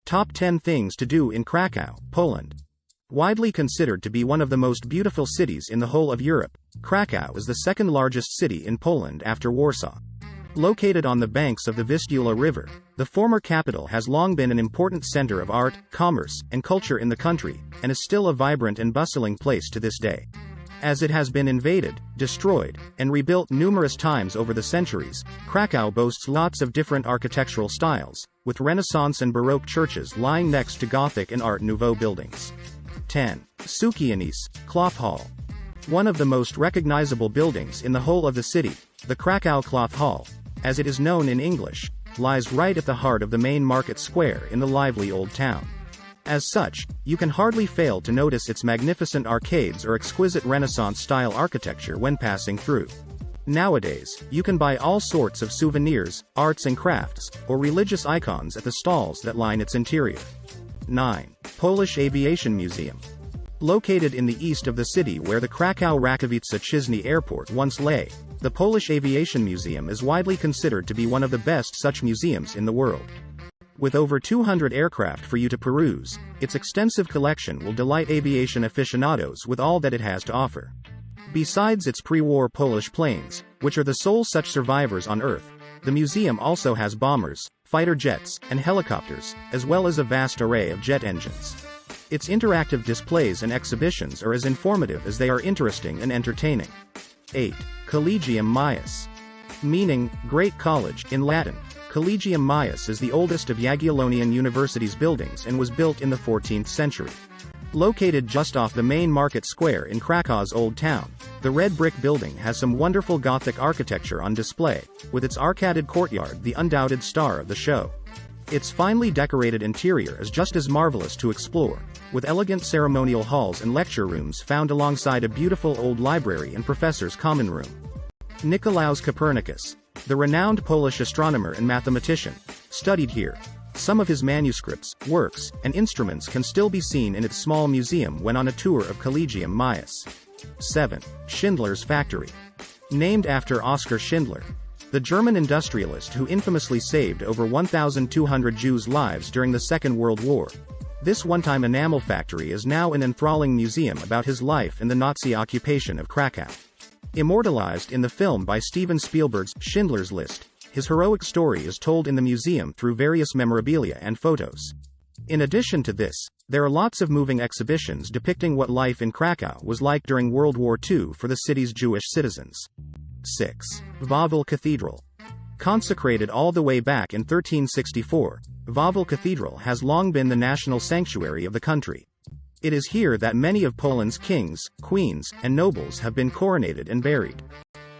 Top 10 Things to Do in Krakow, Poland. Widely considered to be one of the most beautiful cities in the whole of Europe, Krakow is the second largest city in Poland after Warsaw. Located on the banks of the Vistula River, the former capital has long been an important center of art, commerce, and culture in the country, and is still a vibrant and bustling place to this day. As it has been invaded, destroyed, and rebuilt numerous times over the centuries, Krakow boasts lots of different architectural styles, with Renaissance and Baroque churches lying next to Gothic and Art Nouveau buildings. 10. Sukiennice, Cloth Hall. One of the most recognizable buildings in the whole of the city, the Krakow Cloth Hall, as it is known in English, lies right at the heart of the main market square in the lively old town. As such, you can hardly fail to notice its magnificent arcades or exquisite Renaissance-style architecture when passing through. Nowadays, you can buy all sorts of souvenirs, arts and crafts, or religious icons at the stalls that line its interior. 9. Polish Aviation Museum. Located in the east of the city where the Krakow-Rakawice-Czyżny Airport once lay, the Polish Aviation Museum is widely considered to be one of the best such museums in the world. With over 200 aircraft for you to peruse, its extensive collection will delight aviation aficionados with all that it has to offer. Besides its pre-war Polish planes, which are the sole such survivors on Earth, the museum also has bombers, fighter jets, and helicopters, as well as a vast array of jet engines. Its interactive displays and exhibitions are as informative as they are interesting and entertaining. 8. Collegium Mies. Meaning, Great College, in Latin. Collegium Mies is the oldest of Jagiellonian University's buildings and was built in the 14th century. Located just off the main market square in Krakow's Old Town, the red brick building has some wonderful Gothic architecture on display, with its arcaded courtyard the undoubted star of the show. Its finely decorated interior is just as marvelous to explore, with elegant ceremonial halls and lecture rooms found alongside a beautiful old library and professor's common room. Nicolaus Copernicus, the renowned Polish astronomer and mathematician, studied here. Some of his manuscripts, works, and instruments can still be seen in its small museum when on a tour of Collegium Mies. 7. Schindlers Factory. Named after Oskar Schindler, the German industrialist who infamously saved over 1,200 Jews' lives during the Second World War. This one-time enamel factory is now an enthralling museum about his life and the Nazi occupation of Krakow. Immortalized in the film by Steven Spielberg's Schindler's List, his heroic story is told in the museum through various memorabilia and photos. In addition to this, there are lots of moving exhibitions depicting what life in Krakow was like during World War II for the city's Jewish citizens. 6. Wawel Cathedral. Consecrated all the way back in 1364, Wawel Cathedral has long been the national sanctuary of the country. It is here that many of Poland's kings, queens, and nobles have been coronated and buried.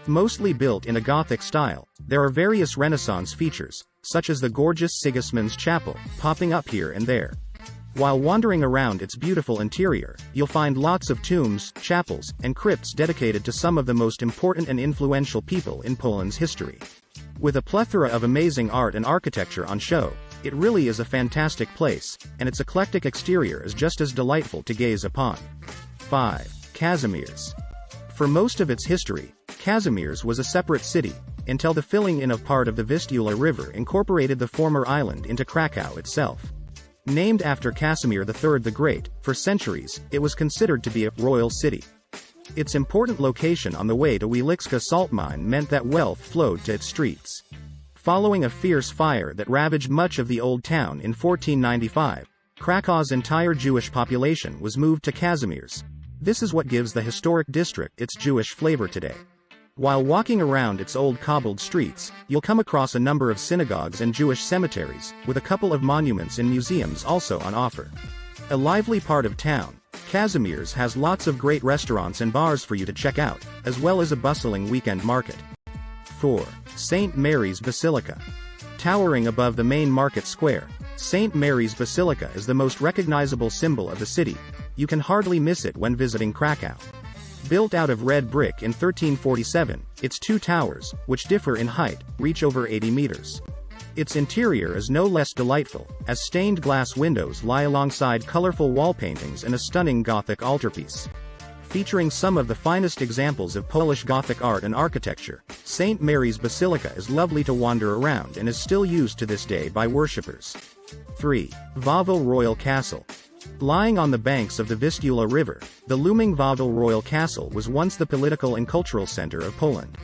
Mostly built in a Gothic style, there are various Renaissance features, such as the gorgeous Sigismund's Chapel, popping up here and there. While wandering around its beautiful interior, you'll find lots of tombs, chapels, and crypts dedicated to some of the most important and influential people in Poland's history. With a plethora of amazing art and architecture on show, it really is a fantastic place, and its eclectic exterior is just as delightful to gaze upon. 5. Kazimierz. For most of its history, Kazimierz was a separate city, until the filling in of part of the Vistula River incorporated the former island into Krakow itself. Named after Casimir III the Great, for centuries, it was considered to be a royal city. Its important location on the way to Wieliczka salt mine meant that wealth flowed to its streets. Following a fierce fire that ravaged much of the old town in 1495, Krakow's entire Jewish population was moved to Kazimierz. This is what gives the historic district its Jewish flavor today. While walking around its old cobbled streets, you'll come across a number of synagogues and Jewish cemeteries, with a couple of monuments and museums also on offer. A lively part of town, Kazimierz has lots of great restaurants and bars for you to check out, as well as a bustling weekend market. 4. St. Mary's Basilica. Towering above the main market square, St. Mary's Basilica is the most recognizable symbol of the city. You can hardly miss it when visiting Krakow. Built out of red brick in 1347, its two towers, which differ in height, reach over 80 meters. Its interior is no less delightful, as stained glass windows lie alongside colorful wall paintings and a stunning Gothic altarpiece. Featuring some of the finest examples of Polish Gothic art and architecture, St. Mary's Basilica is lovely to wander around and is still used to this day by worshippers. 3. Wawel Royal Castle. Lying on the banks of the Vistula River, the looming Wawel Royal Castle was once the political and cultural center of Poland.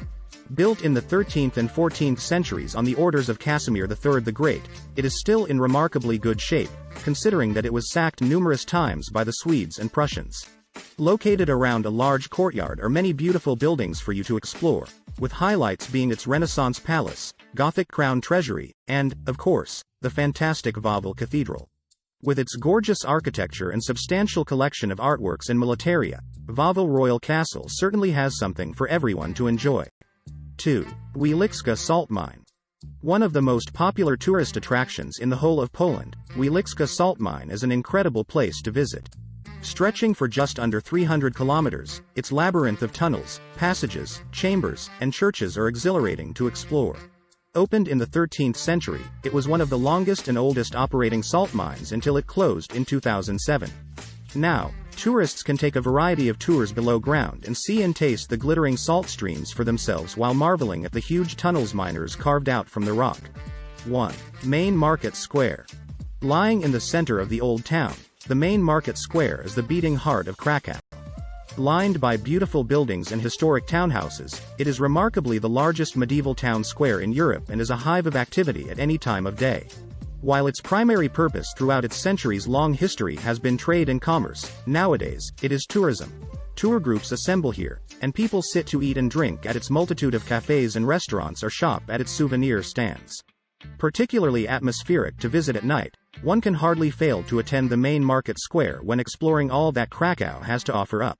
Built in the 13th and 14th centuries on the orders of Casimir III the Great, it is still in remarkably good shape, considering that it was sacked numerous times by the Swedes and Prussians. Located around a large courtyard are many beautiful buildings for you to explore, with highlights being its Renaissance palace, Gothic crown treasury, and, of course, the fantastic Wawel Cathedral. With its gorgeous architecture and substantial collection of artworks and militaria, Wawel Royal Castle certainly has something for everyone to enjoy. 2. Wieliczka Salt Mine. One of the most popular tourist attractions in the whole of Poland, Wieliczka Salt Mine is an incredible place to visit. Stretching for just under 300 kilometers, its labyrinth of tunnels, passages, chambers, and churches are exhilarating to explore. Opened in the 13th century, it was one of the longest and oldest operating salt mines until it closed in 2007. Now, tourists can take a variety of tours below ground and see and taste the glittering salt streams for themselves while marveling at the huge tunnels miners carved out from the rock. 1. Main Market Square. Lying in the center of the old town, the main market square is the beating heart of Krakow. Lined by beautiful buildings and historic townhouses, it is remarkably the largest medieval town square in Europe and is a hive of activity at any time of day. While its primary purpose throughout its centuries-long history has been trade and commerce, nowadays, it is tourism. Tour groups assemble here, and people sit to eat and drink at its multitude of cafes and restaurants or shop at its souvenir stands. Particularly atmospheric to visit at night, one can hardly fail to attend the main market square when exploring all that Krakow has to offer up.